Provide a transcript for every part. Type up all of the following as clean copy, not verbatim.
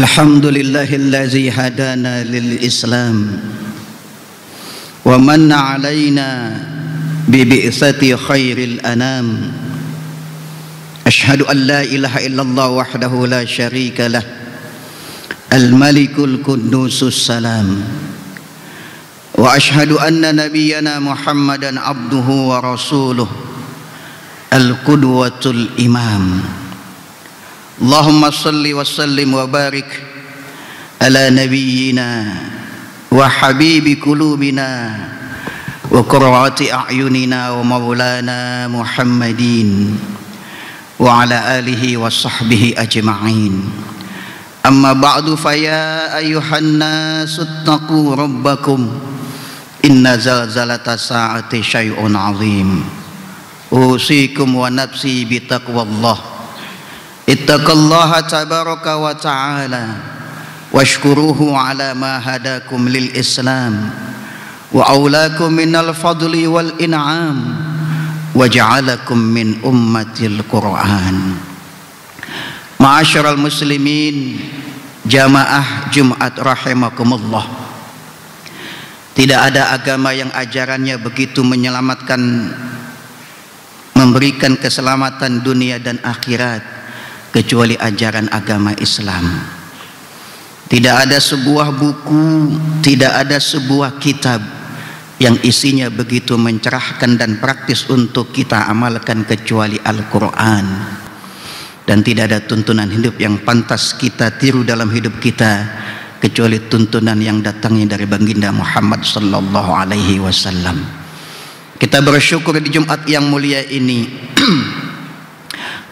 Alhamdulillahillazi hadana lil Islam wa manna alaina bi bi'tsati khairil anam. Ashhadu an la ilaha illallah wahdahu la syarika lah, al-malikul qudusus salam. Wa ashhadu anna nabiyyana Muhammadan abduhu wa rasuluh, al-qudwatul imam. Allahumma salli wa sallim wa barik ala nabiyyina wa habibi qulubina wa qurrati a'yunina wa maulana Muhammadin wa ala alihi wa sahbihi ajma'in. Amma ba'du, fa ya ayyuhan nasu ittaqu rabbakum inna zalzalata sa'ati syai'un 'azim. Usikum wa nafsi bi taqwallah. Ittaqallaha tabaraka wa ta'ala washkuruhu ala ma hadakum lil Islam wa aulakum minal fadli wal in'am wa ja'alakum min ummatil Qur'an. Ma'asyiral muslimin, jamaah Jumat rahimakumullah. Tidak ada agama yang ajarannya begitu menyelamatkan, memberikan keselamatan dunia dan akhirat kecuali ajaran agama Islam. Tidak ada sebuah buku, tidak ada sebuah kitab yang isinya begitu mencerahkan dan praktis untuk kita amalkan kecuali Al-Quran. Dan tidak ada tuntunan hidup yang pantas kita tiru dalam hidup kita kecuali tuntunan yang datangnya dari baginda Muhammad sallallahu alaihi wasallam. Kita bersyukur di Jumat yang mulia ini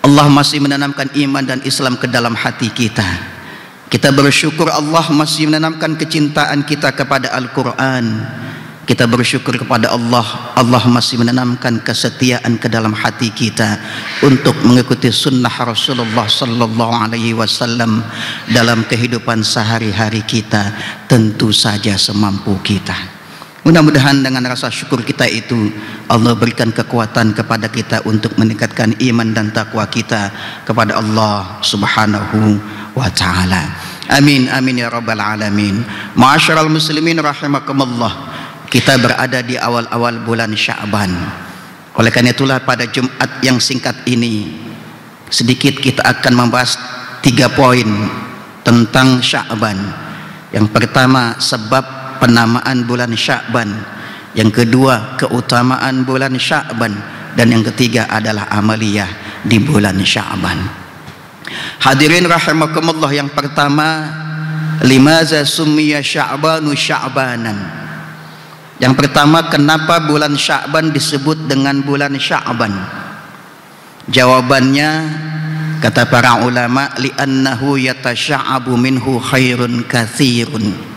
Allah masih menanamkan iman dan Islam ke dalam hati kita. Kita bersyukur Allah masih menanamkan kecintaan kita kepada Al-Quran. Kita bersyukur kepada Allah masih menanamkan kesetiaan ke dalam hati kita untuk mengikuti sunnah Rasulullah sallallahu alaihi wasallam dalam kehidupan sehari-hari kita, tentu saja semampu kita. Mudah-mudahan dengan rasa syukur kita itu Allah berikan kekuatan kepada kita untuk meningkatkan iman dan takwa kita kepada Allah subhanahu wa ta'ala. Amin amin ya rabbal alamin. Ma'asyiral muslimin rahimakumullah, kita berada di awal-awal bulan Sya'ban. Oleh karena itulah pada Jumat yang singkat ini sedikit kita akan membahas 3 poin tentang Sya'ban. Yang pertama, sebab penamaan bulan Sya'ban. Yang kedua, keutamaan bulan Sya'ban. Dan yang ketiga adalah amaliyah di bulan Sya'ban. Hadirin rahimakumullah, yang pertama, limaza summiya Sya'banu Sya'banan. Yang pertama, kenapa bulan Sya'ban disebut dengan bulan Sya'ban? Jawabannya, kata para ulama, li'annahu yatasya'abu minhu khairun katsirun.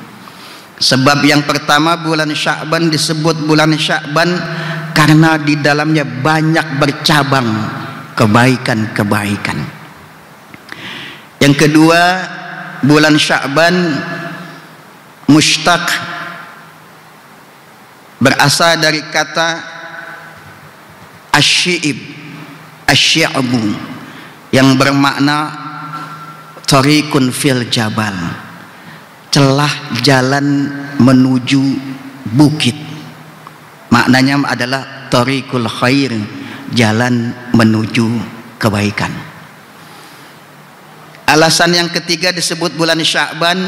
Sebab yang pertama, bulan Sya'ban disebut bulan Sya'ban karena di dalamnya banyak bercabang kebaikan-kebaikan. Yang kedua, bulan Sya'ban mushtaq, berasal dari kata asyi'ib, asyi'abu, yang bermakna tariqun fil jabal, celah jalan menuju bukit. Maknanya adalah tariqul khair, jalan menuju kebaikan. Alasan yang ketiga disebut bulan Sya'ban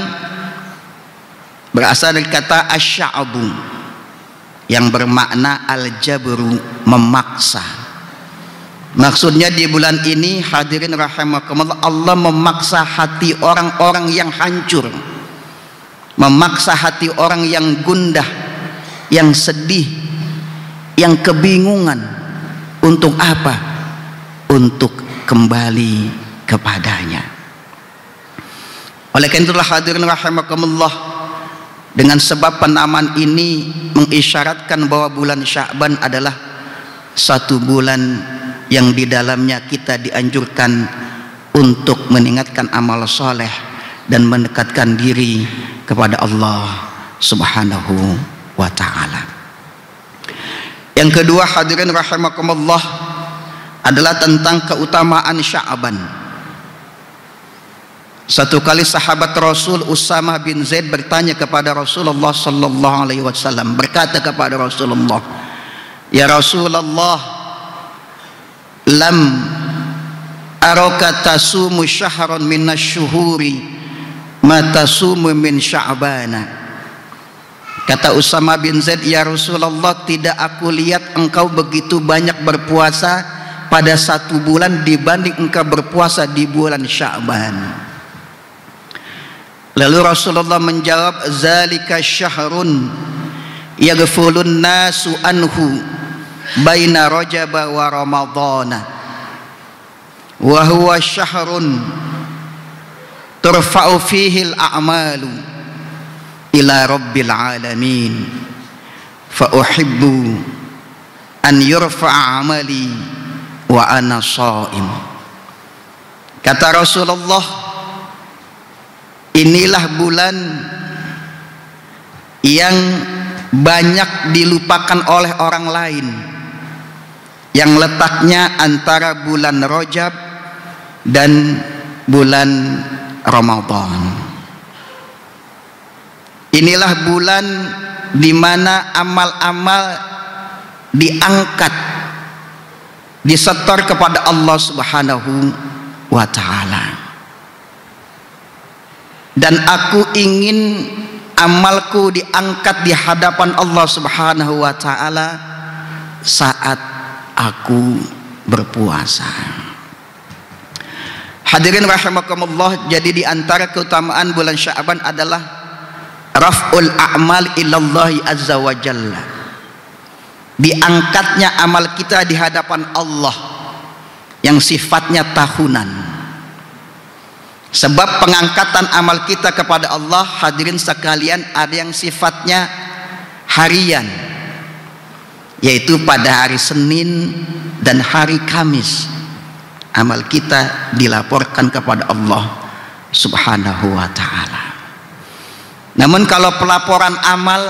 berasal dari kata asy'abu, yang bermakna al-jabru, memaksa. Maksudnya di bulan ini, hadirin rahimakumullah, Allah memaksa hati orang-orang yang hancur, memaksa hati orang yang gundah, yang sedih, yang kebingungan. Untuk apa? Untuk kembali kepadanya. Oleh karena itulah hadirin rahimakumullah, dengan sebab penamaan ini mengisyaratkan bahwa bulan Sya'ban adalah satu bulan yang di dalamnya kita dianjurkan untuk meningkatkan amal soleh dan mendekatkan diri kepada Allah subhanahu wa ta'ala. Yang kedua, hadirin rahimakumullah, adalah tentang keutamaan Sya'ban. Satu kali sahabat Rasul Usamah bin Zaid bertanya kepada Rasulullah sallallahu alaihi wasallam, berkata kepada Rasulullah, "Ya Rasulullah, lam araka tasumu syahran minasyuhuri ma tasumu min Sya'bana." Kata Usamah bin Zaid, "Ya Rasulullah, tidak aku lihat engkau begitu banyak berpuasa pada satu bulan dibanding engkau berpuasa di bulan Sya'ban." Lalu Rasulullah menjawab, "Zalika syahrun yaghfulun nasu anhu baina Rajab wa Ramadhana wa huwa syahrun turfa'u fihi al-a'malu ila rabbil alamin fa uhibbu an yurfa'a amali wa ana sha'im." Kata Rasulullah, inilah bulan yang banyak dilupakan oleh orang lain, yang letaknya antara bulan Rajab dan bulan Ramadan. Inilah bulan di mana amal-amal diangkat, disetor kepada Allah Subhanahu wa ta'ala. Dan aku ingin amalku diangkat di hadapan Allah Subhanahu wa ta'ala saat aku berpuasa. Hadirin rahimakumullah, jadi di antara keutamaan bulan Sya'ban adalah raf'ul a'mal ilallahi azza wa jalla, diangkatnya amal kita di hadapan Allah yang sifatnya tahunan. Sebab pengangkatan amal kita kepada Allah, hadirin sekalian, ada yang sifatnya harian, yaitu pada hari Senin dan hari Kamis amal kita dilaporkan kepada Allah Subhanahu wa ta'ala. Namun kalau pelaporan amal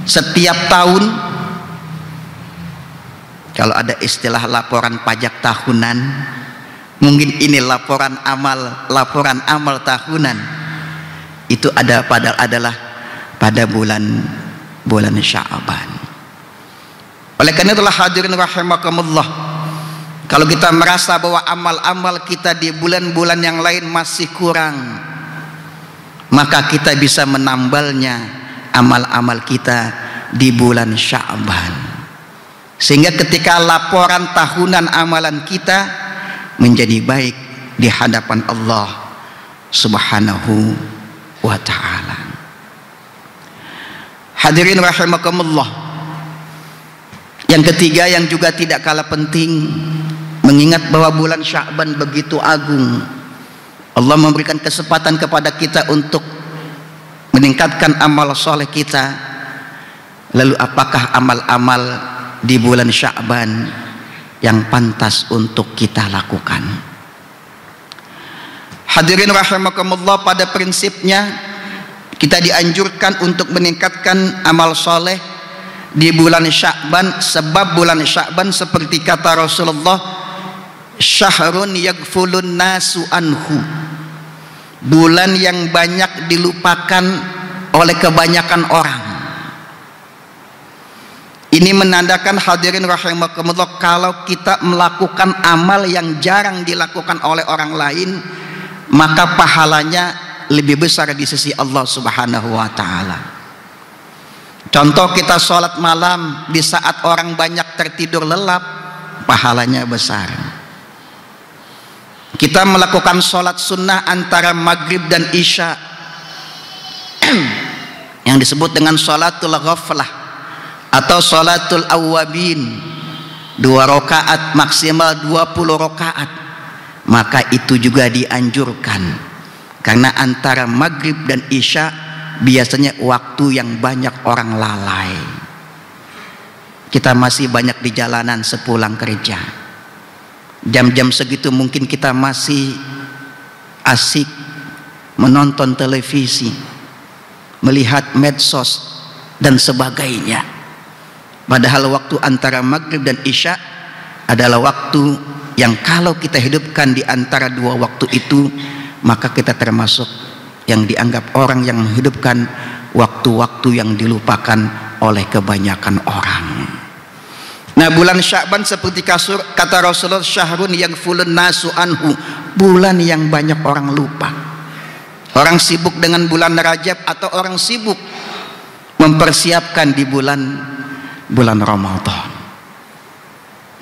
setiap tahun, kalau ada istilah laporan pajak tahunan, mungkin ini laporan amal tahunan, itu adalah pada bulan Sya'ban. Oleh karena itulah hadirin rahimakumullah, kalau kita merasa bahwa amal-amal kita di bulan-bulan yang lain masih kurang, maka kita bisa menambalnya amal-amal kita di bulan Sya'ban, sehingga ketika laporan tahunan amalan kita menjadi baik di hadapan Allah Subhanahu wa ta'ala. Hadirin rahimakumullah, yang ketiga yang juga tidak kalah penting, mengingat bahwa bulan Sya'ban begitu agung, Allah memberikan kesempatan kepada kita untuk meningkatkan amal soleh kita. Lalu apakah amal-amal di bulan Sya'ban yang pantas untuk kita lakukan? Hadirin rahimakumullah, pada prinsipnya kita dianjurkan untuk meningkatkan amal soleh di bulan Sya'ban, sebab bulan Sya'ban seperti kata Rasulullah, syahrun yaghfulun nasu anhu, bulan yang banyak dilupakan oleh kebanyakan orang. Ini menandakan, hadirin rahimakumullah, kalau kita melakukan amal yang jarang dilakukan oleh orang lain, maka pahalanya lebih besar di sisi Allah Subhanahu wa ta'ala. Contoh, kita sholat malam di saat orang banyak tertidur lelap, pahalanya besar. Kita melakukan sholat sunnah antara maghrib dan isya yang disebut dengan sholatul ghaflah atau sholatul awwabin, 2 rakaat maksimal 20 rakaat, maka itu juga dianjurkan, karena antara maghrib dan isya biasanya waktu yang banyak orang lalai. Kita masih banyak di jalanan sepulang kerja, jam-jam segitu mungkin kita masih asik menonton televisi, melihat medsos dan sebagainya. Padahal waktu antara maghrib dan isya adalah waktu yang kalau kita hidupkan di antara dua waktu itu, maka kita termasuk yang dianggap orang yang menghidupkan waktu-waktu yang dilupakan oleh kebanyakan orang. Nah, bulan Sya'ban seperti kata Rasulullah, syahrun yang fulun nasu anhu, bulan yang banyak orang lupa. Orang sibuk dengan bulan Rajab atau orang sibuk mempersiapkan di bulan Ramadan.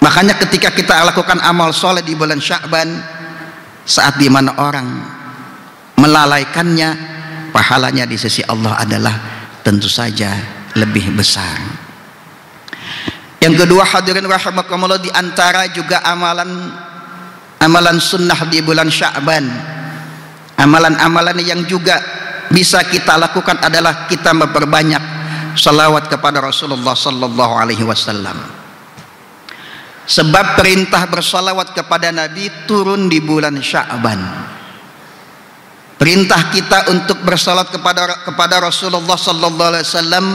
Makanya ketika kita lakukan amal soleh di bulan Sya'ban, saat dimana orang melalaikannya, pahalanya di sisi Allah adalah tentu saja lebih besar. Yang kedua, hadirin rahimakumullah, di antara juga amalan sunnah di bulan Sya'ban, amalan-amalan yang juga bisa kita lakukan adalah kita memperbanyak salawat kepada Rasulullah sallallahu alaihi wasallam. Sebab perintah bersalawat kepada Nabi turun di bulan Sya'ban. Perintah kita untuk bersalawat kepada Rasulullah sallallahu alaihi wasallam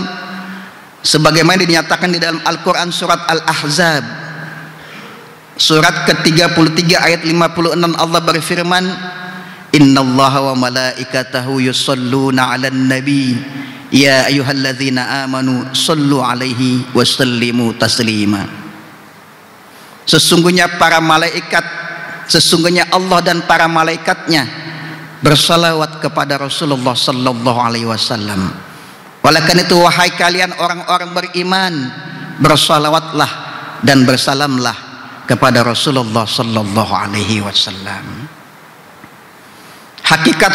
sebagaimana dinyatakan di dalam Al-Qur'an surat Al-Ahzab surat ke-33 ayat 56, Allah berfirman, innallaha wa malaikatahu yusholluna 'alan nabi ya ayyuhalladzina amanu shollu 'alaihi wa sallimu taslima. Sesungguhnya Allah dan para malaikatnya bersalawat kepada Rasulullah sallallahu alaihi wasallam. Oleh karena itu, wahai kalian orang-orang beriman, bersalawatlah dan bersalamlah kepada Rasulullah sallallahu alaihi wasallam. Hakikat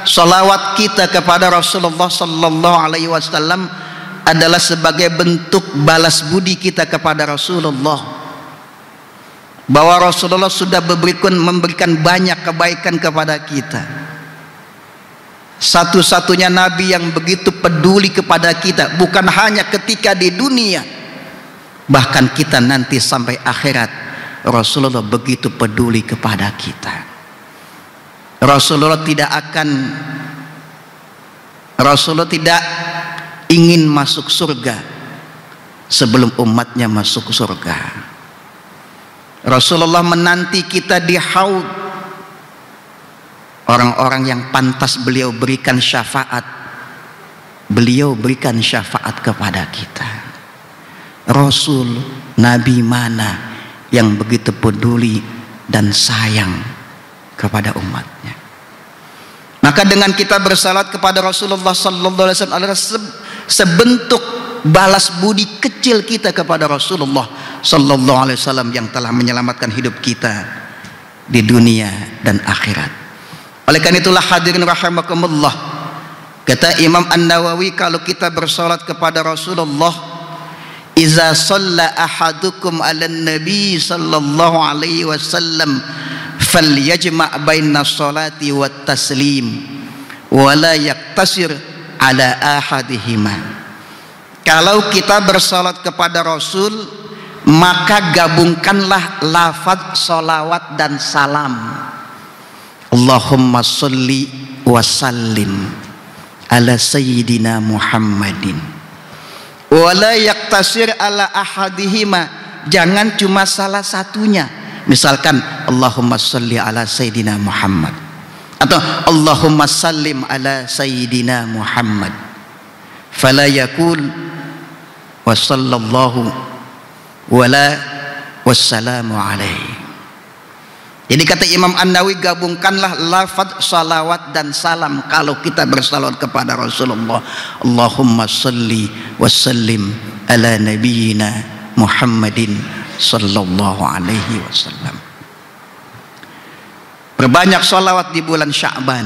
salawat kita kepada Rasulullah sallallahu alaihi wasallam adalah sebagai bentuk balas budi kita kepada Rasulullah, bahwa Rasulullah sudah memberikan banyak kebaikan kepada kita. Satu-satunya Nabi yang begitu peduli kepada kita, bukan hanya ketika di dunia, bahkan kita nanti sampai akhirat, Rasulullah begitu peduli kepada kita. Rasulullah tidak ingin masuk surga sebelum umatnya masuk surga. Rasulullah menanti kita di haud, orang-orang yang pantas beliau berikan syafaat. Beliau berikan syafaat kepada kita. Rasul, Nabi mana yang begitu peduli dan sayang kepada umatnya? Maka dengan kita bersalat kepada Rasulullah sallallahu alaihi wasallam adalah sebentuk balas budi kecil kita kepada Rasulullah sallallahu alaihi wasallam yang telah menyelamatkan hidup kita di dunia dan akhirat. Oleh karena itulah hadirin rahimakumullah, kata Imam An-Nawawi, kalau kita bersalat kepada Rasulullah, iza shalla ahadukum 'alan nabi sallallahu alaihi wasallam falyajma' baina sholati wat taslim wa la yaktasir ala ahadihima. Kalau kita bersalat kepada Rasul, maka gabungkanlah lafaz salawat dan salam. Allahumma sholli wa sallim ala sayyidina Muhammadin wa la yaktasir ala ahadihima. Jangan cuma salah satunya. Misalkan Allahumma sholli ala sayyidina Muhammad atau Allahumma sallim ala sayyidina Muhammad, fala yakul wa sallallahu wala wassalamu alaihi. Jadi kata Imam An-Nawawi, gabungkanlah lafaz salawat dan salam kalau kita bersalawat kepada Rasulullah. Allahumma salli wa sallim ala nabiyyina Muhammadin sallallahu alaihi wasallam. Berbanyak salawat di bulan Sya'ban.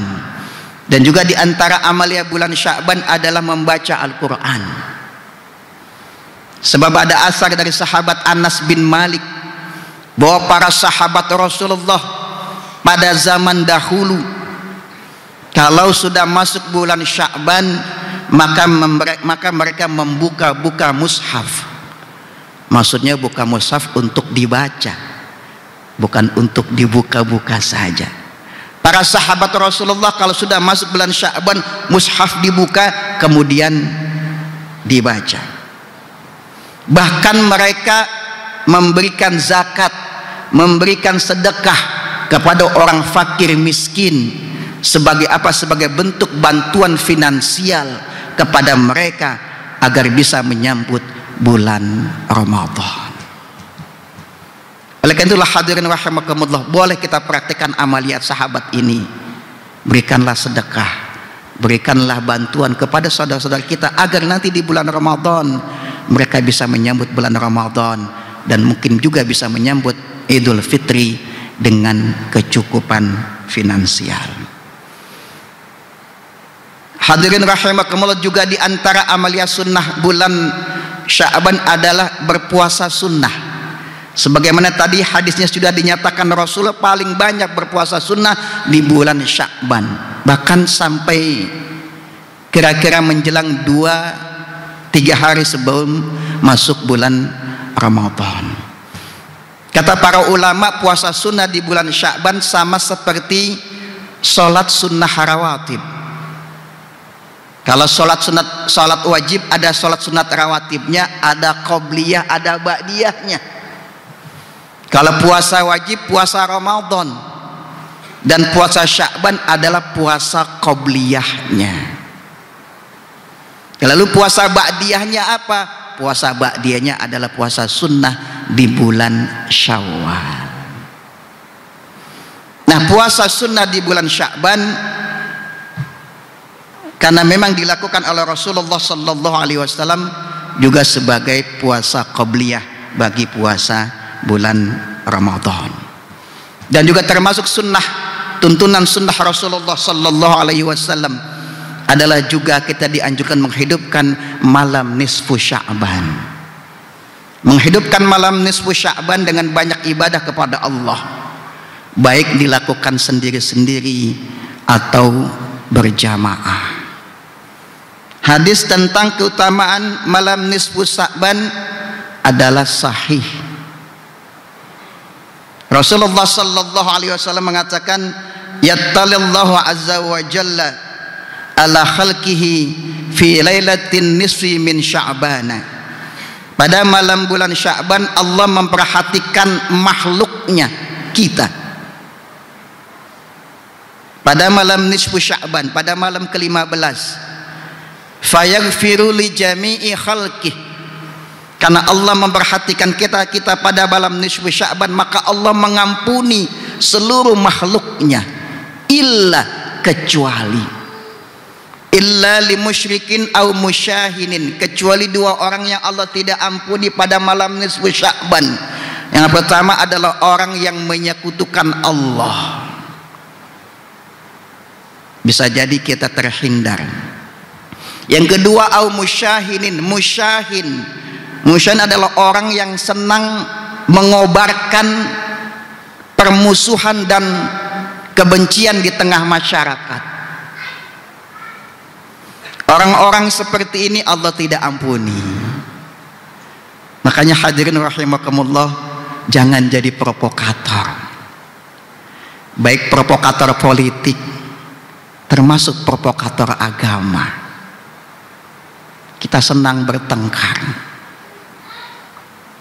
Dan juga di antara amalia bulan Sya'ban adalah membaca Al-Quran. Sebab ada asar dari sahabat Anas bin Malik bahwa para sahabat Rasulullah pada zaman dahulu, kalau sudah masuk bulan Sya'ban, maka mereka membuka mushaf. Maksudnya buka mushaf untuk dibaca, bukan untuk dibuka-buka saja. Para sahabat Rasulullah kalau sudah masuk bulan Sya'ban, mushaf dibuka kemudian dibaca. Bahkan mereka memberikan zakat, memberikan sedekah kepada orang fakir miskin sebagai apa? Sebagai bentuk bantuan finansial kepada mereka agar bisa menyambut bulan Ramadan. Oleh karena itulah hadirin rahimakumullah, boleh kita praktikkan amaliat sahabat ini. Berikanlah sedekah, berikanlah bantuan kepada saudara-saudara kita agar nanti di bulan Ramadan mereka bisa menyambut bulan Ramadan dan mungkin juga bisa menyambut Idul Fitri dengan kecukupan finansial. Hadirin rahimakumullah, juga di antara amalia sunnah bulan Sya'ban adalah berpuasa sunnah. Sebagaimana tadi hadisnya sudah dinyatakan, Rasulullah paling banyak berpuasa sunnah di bulan Sya'ban, bahkan sampai kira-kira menjelang 2-3 hari sebelum masuk bulan Ramadan. Kata para ulama, puasa sunnah di bulan Sya'ban sama seperti sholat sunnah rawatib. Kalau sholat wajib ada sholat sunat rawatibnya, ada qobliyah, ada ba'diyahnya. Kalau puasa wajib, puasa Ramadan, dan puasa Sya'ban adalah puasa qobliyahnya. Lalu puasa ba'diyahnya apa? Puasa ba'diyahnya adalah puasa sunnah di bulan Syawal. Nah, puasa sunnah di bulan Sya'ban karena memang dilakukan oleh Rasulullah sallallahu alaihi wasallam juga sebagai puasa qobliyah bagi puasa bulan Ramadan, dan juga termasuk sunnah, tuntunan sunnah Rasulullah sallallahu alaihi wasallam adalah juga kita dianjurkan menghidupkan malam nisfu Sya'ban, menghidupkan malam nisfu Sya'ban dengan banyak ibadah kepada Allah, baik dilakukan sendiri-sendiri atau berjamaah. Hadis tentang keutamaan malam nisfu Sya'ban adalah sahih. Rasulullah sallallahu alaihi wasallam mengatakan, yattalillahu azza wa jalla ala khalqihi fi lailatin nisfi min Sya'bana. Pada malam bulan Sya'ban Allah memperhatikan makhluknya, kita. Pada malam nisfu Sya'ban, pada malam ke-15, fayaghfiru li jami'i khalqihi. Karena Allah memperhatikan kita pada malam nisfu Sya'ban, maka Allah mengampuni seluruh makhluknya, kecuali illa li musyrikin au musyahinin, kecuali 2 orang yang Allah tidak ampuni pada malam nisfu Sya'ban. Yang pertama adalah orang yang menyekutukan Allah. Bisa jadi kita terhindar. Yang kedua, au musyahinin, Musyahin adalah orang yang senang mengobarkan permusuhan dan kebencian di tengah masyarakat. Orang-orang seperti ini Allah tidak ampuni. Makanya hadirin rahimakumullah, jangan jadi provokator, baik provokator politik termasuk provokator agama. Kita senang bertengkar,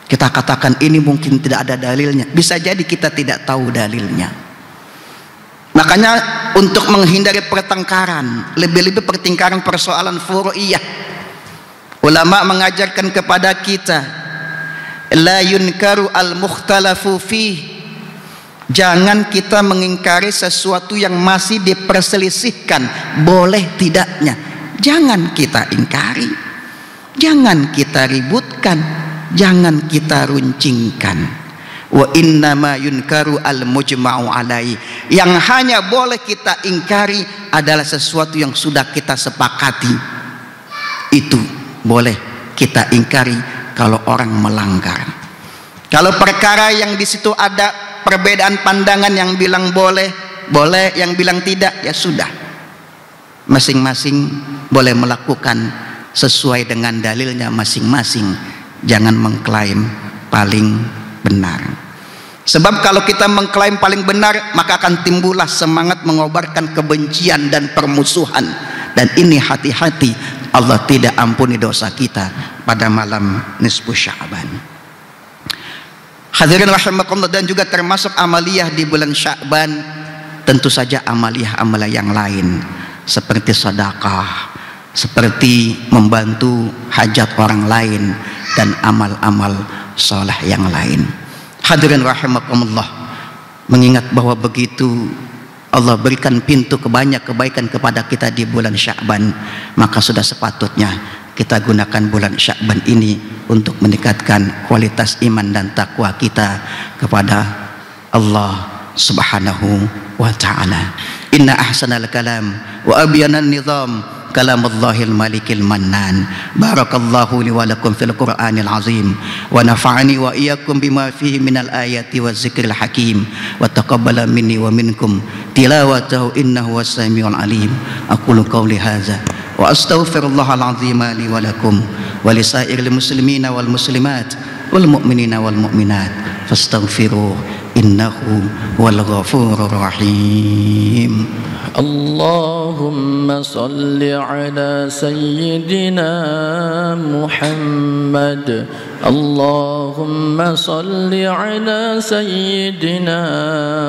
kita katakan ini mungkin tidak ada dalilnya, bisa jadi kita tidak tahu dalilnya. Makanya untuk menghindari pertengkaran, lebih-lebih pertengkaran persoalan furu'iyah, ulama mengajarkan kepada kita, la yunkaru al-mukhtalafu fih, jangan kita mengingkari sesuatu yang masih diperselisihkan boleh tidaknya, jangan kita ingkari, jangan kita ributkan, jangan kita runcingkan. Wa innama yunkaru al-mujma'u alai, yang hanya boleh kita ingkari adalah sesuatu yang sudah kita sepakati, itu boleh kita ingkari kalau orang melanggar. Kalau perkara yang di situ ada perbedaan pandangan, yang bilang boleh, yang bilang tidak, ya sudah, masing-masing boleh melakukan sesuai dengan dalilnya masing-masing. Jangan mengklaim paling benar. Sebab kalau kita mengklaim paling benar, maka akan timbullah semangat mengobarkan kebencian dan permusuhan. Dan ini hati-hati, Allah tidak ampuni dosa kita pada malam nisfu Sya'ban. Hadirin rahimakumullah, dan juga termasuk amaliyah di bulan Sya'ban tentu saja amaliyah-amaliyah yang lain seperti sedekah, seperti membantu hajat orang lain, dan amal-amal soleh yang lain. Hadirin rahimakumullah, mengingat bahwa begitu Allah berikan pintu banyak kebaikan kepada kita di bulan Sya'ban, maka sudah sepatutnya kita gunakan bulan Sya'ban ini untuk meningkatkan kualitas iman dan takwa kita kepada Allah Subhanahu wa ta'ala. Inna ahsanal kalam wa abyanan nizam kalamallahil malikil mannan. Barakallahu li wa lakum fil Qur'anil azim wa nafa'ani wa iyyakum bima fihi minal ayati wa zikril hakim wa taqabbala minni wa minkum tilawatahu innahu was-sami'ul alim. Aqulu qawli hadza wa astaghfirullahal azim li wa lakum wa lisairil muslimina wal muslimat wal mu'minina wal mu'minat fastaghfiruh innahu wal ghafurur rahim. Allahumma salli ala sayyidina Muhammad. Allahumma salli ala sayyidina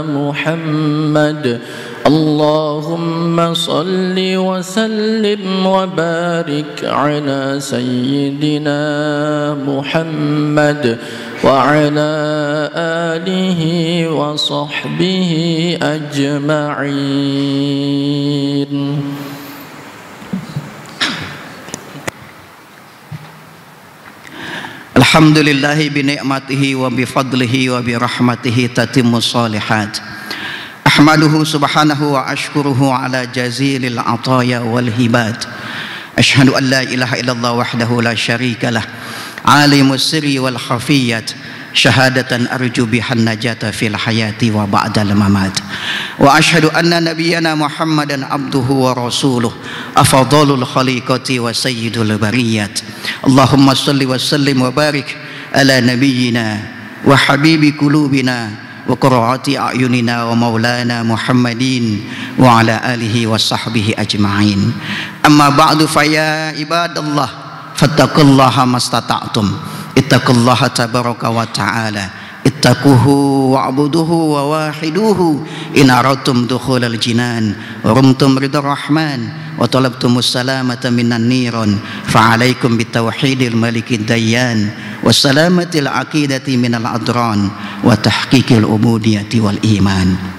Muhammad. Allahumma salli wa sallim wa barik ala sayyidina Muhammad wa ala alihi wa sahbihi ajma'in. Alhamdulillahi bi ni'matihi wa bi fadlihi wa bi rahmatihi tatimmu shalihat. Ahmaduhu subhanahu wa ashkuruhu ala jazilil ataya wal hibat. Ashhadu an la ilaha illallah wahdahu la syarika lah, alimus sirri wal khafiyat, syahadatan arju bihan najata fil hayati wa ba'dal mamat. Wa ashhadu anna nabiyyana Muhammadan abduhu wa rasuluh, afdalul khaliqati wa sayyidul bariyat. Allahumma salli wa sallim wa barik ala nabiyyina wa habibi qulubina wa qurrati a'yunina wa maulana Muhammadin wa ala alihi wa sahbihi ajma'in. Amma ba'du, fa ya ibadallah fattaqullaha mastata'tum. Ittaqullaha tabaraka wa ta'ala, ittaquhu wa'buduhu wa wahiduhu in aradtum dukhulal jinan wa rumtum ridar rahman wa talabtumus salamata minan niran fa alaikum bitauhidil malikid dayyan wa salamatil aqidati minal adran wa tahqiqil ubudiyati wal iman.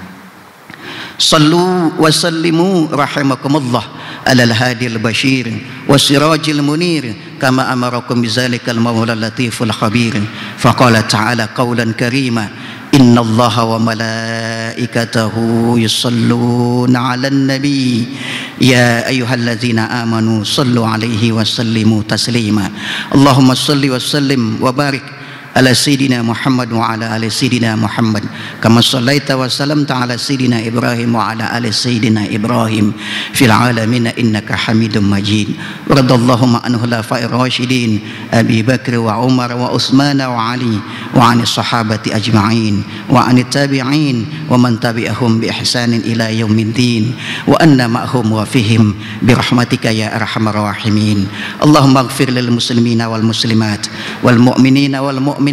Sallu wa sallimu rahimakumullah alal hadil bashir wa sirajil munir kama amarakum bizalikal maula latiful khabir. Faqala ta'ala qawlan karima, inna allaha wa malaikatahu yusalluna 'alan nabi ya ayyuhalladzina amanu sallu 'alaihi wa sallimu taslima. Allahumma salli wa sallim wa barik ala sayyidina Muhammad wa ala ali sayyidina Muhammad kama sallaita wa sallamta ala sayyidina Ibrahim wa ala ali sayyidina Ibrahim fil alamin innaka Hamidum Majid. Radallahu an khulafa'ir rasyidin Abi Bakr wa Umar wa Utsman wa Ali wa anis sahabati ajma'in wa anit tabi'in wa man tabi'ahum bi ihsanin ila yaumiddin wa anna ma'hum wa fihim bi rahmatika ya arhamar rahimin. Allahumma ighfir lil muslimina wal muslimat wal mu'minina wal mu'minat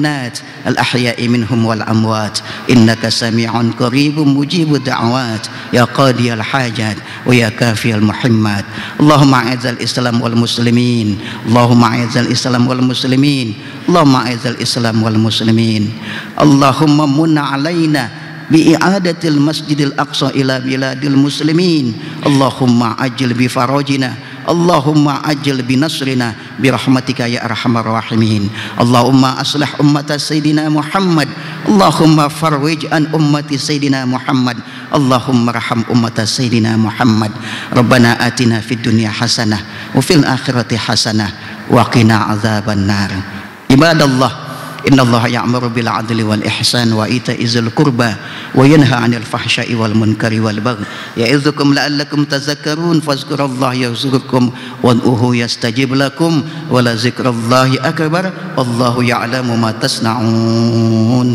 al ahya'i minhum wal amwat innaka sami'un qaribun mujibud da'awat ya qadiyal hajat wa ya kafiyal muhimmat. Allahumma a'izal islam wal muslimin, Allahumma a'izal islam wal muslimin, Allahumma a'izal islam wal muslimin. Allahumma munna alaina bi'adatil masjidil aqsa ila biladil muslimin. Allahumma ajil bi farajina, Allahumma ajil bi nasrina bi rahmatika ya arhamar rahimin. Allahumma aslih ummata sayyidina Muhammad, Allahumma farwij an ummati sayyidina Muhammad, Allahumma raham ummata sayyidina Muhammad. Rabbana atina fid dunya hasanah wa fil akhirati hasanah wa qina azaban nar. Ibadallah, innallaha ya'muru bil 'adli wal ihsan wa ita'izil qurba wa yanha 'anil fahsya'i wal munkari wal baghi ya'idzukum la'allakum tadhakkarun. Fazkurullaha yazkurkum wad'uhu yastajib lakum wa la zikrullahi akbar wallahu ya'lamu ma tasna'un.